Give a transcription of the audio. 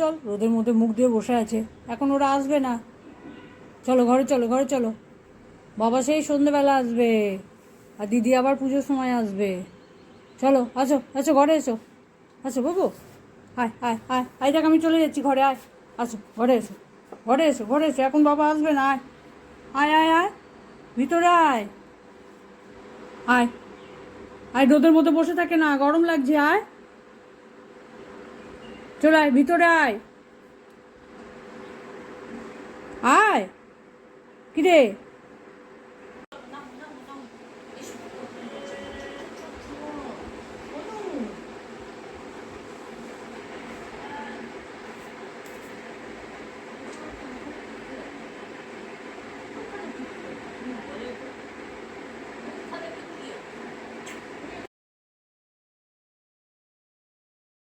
চল, রোদের মধ্যে মুখ দিয়ে বসে আছে, এখন ওরা আসবে না। চলো ঘরে চলো, ঘরে চলো। বাবা সেই সন্ধেবেলা আসবে, আর দিদি আবার পুজোর সময় আসবে। চলো আসো, আসো ঘরে এসো, আসো বাবু। আয় আয় আয় আয়, দেখ আমি চলে যাচ্ছি ঘরে, আয়। আসো ঘরে এসো, ঘরে এসো, ঘরে এসো, এখন বাবা আসবে না। আয় আয় আয় আয়, ভিতরে আয়। আয় আয়, রোদের মধ্যে বসে থাকে না, গরম লাগছে। আয়, চলে আয়, ভিতরে আয়। আয়, কিরে?